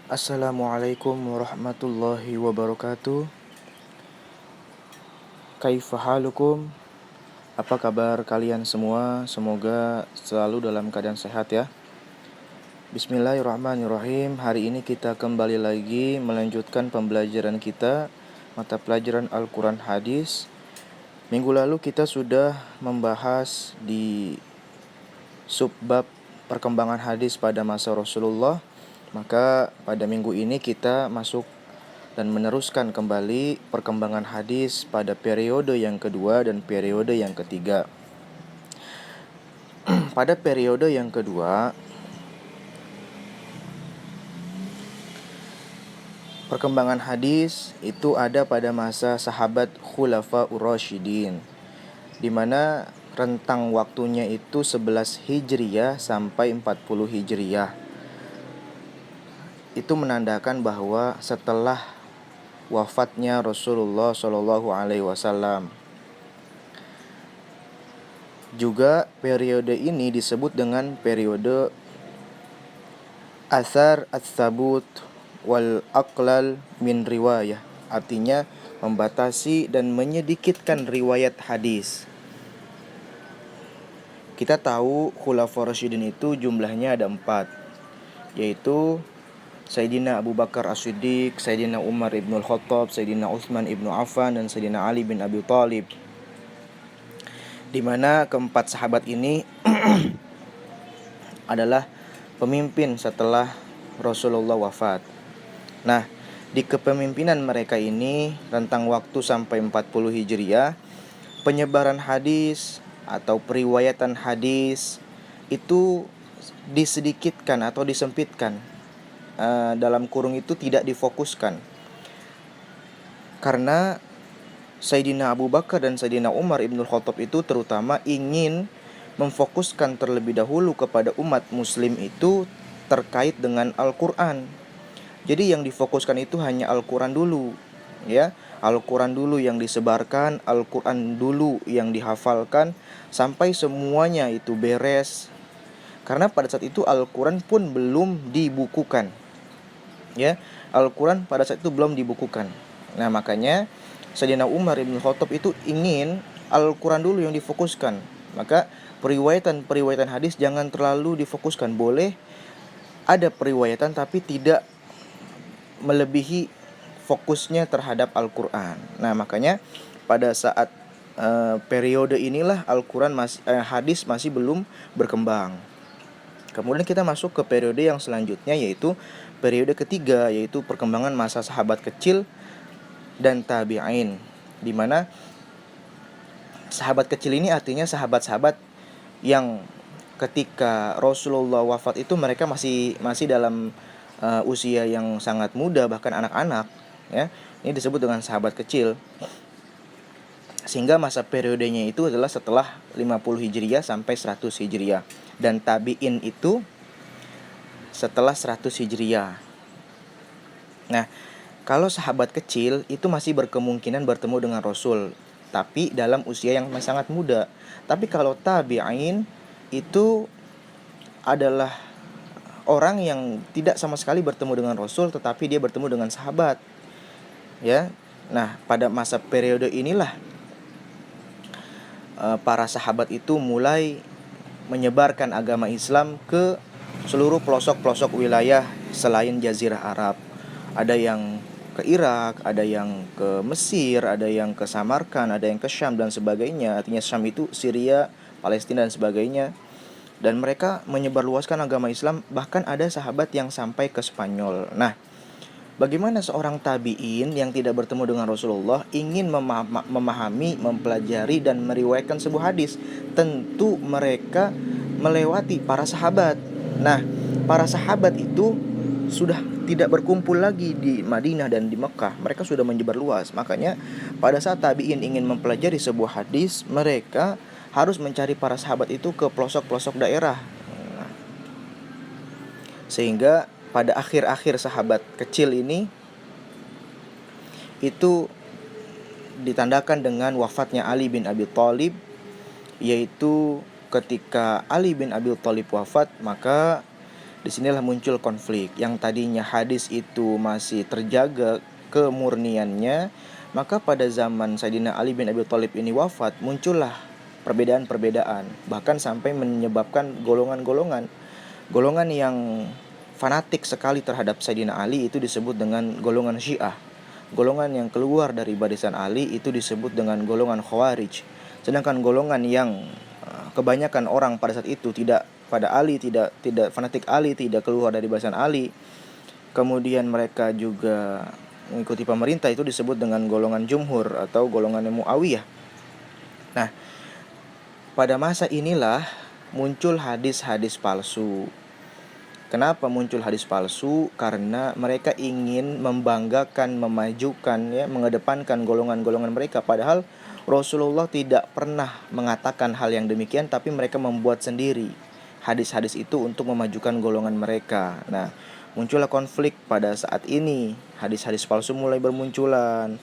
Assalamualaikum warahmatullahi wabarakatuh. Kaifa halukum? Apa kabar kalian semua? Semoga selalu dalam keadaan sehat ya. Bismillahirrahmanirrahim. Hari ini kita kembali lagi melanjutkan pembelajaran kita mata pelajaran Al-Quran Hadis. Minggu lalu kita sudah membahas di subbab perkembangan hadis pada masa Rasulullah. Maka pada minggu ini kita masuk dan meneruskan kembali perkembangan hadis pada periode yang kedua dan periode yang ketiga. Pada periode yang kedua, perkembangan hadis itu ada pada masa sahabat Khulafaur Rasyidin, di mana rentang waktunya itu 11 Hijriyah sampai 40 Hijriyah. Itu menandakan bahwa setelah wafatnya Rasulullah SAW. Juga periode ini disebut dengan periode Athar Ats-Tsabut wal Aqlal min riwayah. Artinya membatasi dan menyedikitkan riwayat hadis. Kita tahu Khulafaur Rasyidin itu jumlahnya ada 4, yaitu Sayyidina Abu Bakar As-Siddiq, Sayyidina Umar ibn Khattab, Sayyidina Utsman ibn Affan, dan Sayyidina Ali bin Abi Thalib. Di mana keempat sahabat ini adalah pemimpin setelah Rasulullah wafat. Nah, di kepemimpinan mereka ini rentang waktu sampai 40 Hijriah, penyebaran hadis atau periwayatan hadis itu disedikitkan atau disempitkan. Dalam kurung itu tidak difokuskan. Karena Sayyidina Abu Bakar dan Sayyidina Umar ibn Khattab itu terutama ingin memfokuskan terlebih dahulu kepada umat muslim itu terkait dengan Al-Quran. Jadi yang difokuskan itu hanya Al-Quran dulu, ya. Al-Quran dulu yang disebarkan, Al-Quran dulu yang dihafalkan sampai semuanya itu beres. Karena pada saat itu Al-Quran pun belum dibukukan, ya. Al-Quran pada saat itu belum dibukukan. Nah, makanya Sayyidina Umar ibn Khattab itu ingin Al-Quran dulu yang difokuskan. Maka periwayatan hadis jangan terlalu difokuskan. Boleh ada periwayatan tapi tidak melebihi fokusnya terhadap Al-Quran. Nah, makanya pada saat periode inilah Al-Quran hadis masih belum berkembang. Kemudian kita masuk ke periode yang selanjutnya, yaitu periode ketiga, yaitu perkembangan masa sahabat kecil dan tabi'in, di mana sahabat kecil ini artinya sahabat-sahabat yang ketika Rasulullah wafat itu mereka masih dalam usia yang sangat muda, bahkan anak-anak, ya. Ini disebut dengan sahabat kecil. Sehingga masa periodenya itu adalah setelah 50 Hijriah sampai 100 Hijriah. Dan tabi'in itu setelah 100 Hijriah. Nah, kalau sahabat kecil itu masih berkemungkinan bertemu dengan Rasul, tapi dalam usia yang sangat muda. Tapi kalau tabi'in itu adalah orang yang tidak sama sekali bertemu dengan Rasul, tetapi dia bertemu dengan sahabat, ya. Nah, pada masa periode inilah para sahabat itu mulai menyebarkan agama Islam ke seluruh pelosok-pelosok wilayah selain Jazirah Arab. Ada yang ke Irak, ada yang ke Mesir, ada yang ke Samarkand, ada yang ke Syam dan sebagainya. Artinya Syam itu Syria, Palestina dan sebagainya. Dan mereka menyebarluaskan agama Islam, bahkan ada sahabat yang sampai ke Spanyol. Nah, bagaimana seorang tabi'in yang tidak bertemu dengan Rasulullah ingin memahami, mempelajari dan meriwayatkan sebuah hadis? Tentu mereka melewati para sahabat. Nah, para sahabat itu sudah tidak berkumpul lagi di Madinah dan di Mekah. Mereka sudah menyebar luas. Makanya pada saat tabi'in ingin mempelajari sebuah hadis, mereka harus mencari para sahabat itu ke pelosok-pelosok daerah. Sehingga pada akhir-akhir sahabat kecil ini itu ditandakan dengan wafatnya Ali bin Abi Thalib, yaitu ketika Ali bin Abi Thalib wafat, maka Disinilah muncul konflik. Yang tadinya hadis itu masih terjaga kemurniannya, maka pada zaman Sayyidina Ali bin Abi Thalib ini wafat, muncullah perbedaan-perbedaan, bahkan sampai menyebabkan golongan yang fanatik sekali terhadap Sayyidina Ali itu disebut dengan golongan Syiah. Golongan yang keluar dari barisan Ali itu disebut dengan golongan Khawarij. Sedangkan golongan yang kebanyakan orang pada saat itu tidak pada Ali, tidak fanatik Ali, tidak keluar dari barisan Ali, kemudian mereka juga mengikuti pemerintah, itu disebut dengan golongan Jumhur atau golongan Muawiyah. Nah, pada masa inilah muncul hadis-hadis palsu. Kenapa muncul hadis palsu? Karena mereka ingin membanggakan, memajukan, mengedepankan golongan-golongan mereka. Padahal Rasulullah tidak pernah mengatakan hal yang demikian, tapi mereka membuat sendiri hadis-hadis itu untuk memajukan golongan mereka. Nah, muncullah konflik pada saat ini. Hadis-hadis palsu mulai bermunculan,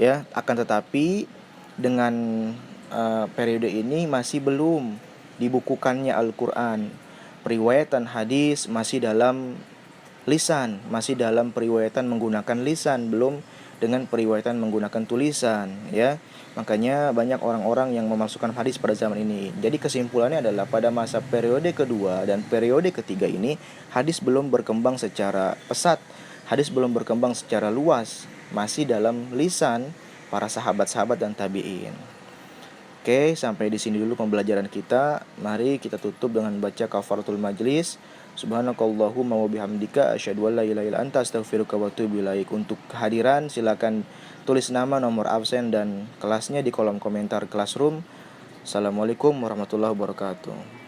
ya. Akan tetapi dengan periode ini masih belum dibukukannya Al-Quran. Periwayatan hadis masih dalam lisan, masih dalam periwayatan menggunakan lisan, belum dengan periwayatan menggunakan tulisan, ya. Makanya banyak orang-orang yang memasukkan hadis pada zaman ini. Jadi kesimpulannya adalah pada masa periode kedua dan periode ketiga ini hadis belum berkembang secara pesat, hadis belum berkembang secara luas, masih dalam lisan para sahabat-sahabat dan tabi'in. Oke, sampai di sini dulu pembelajaran kita. Mari kita tutup dengan baca kafaratul majlis. Subhanakallahumma wa bihamdika asyhadu an la ilaha illa anta astaghfiruka wa atubu ilaik. Untuk kehadiran silakan tulis nama, nomor absen dan kelasnya di kolom komentar Classroom. Assalamualaikum warahmatullahi wabarakatuh.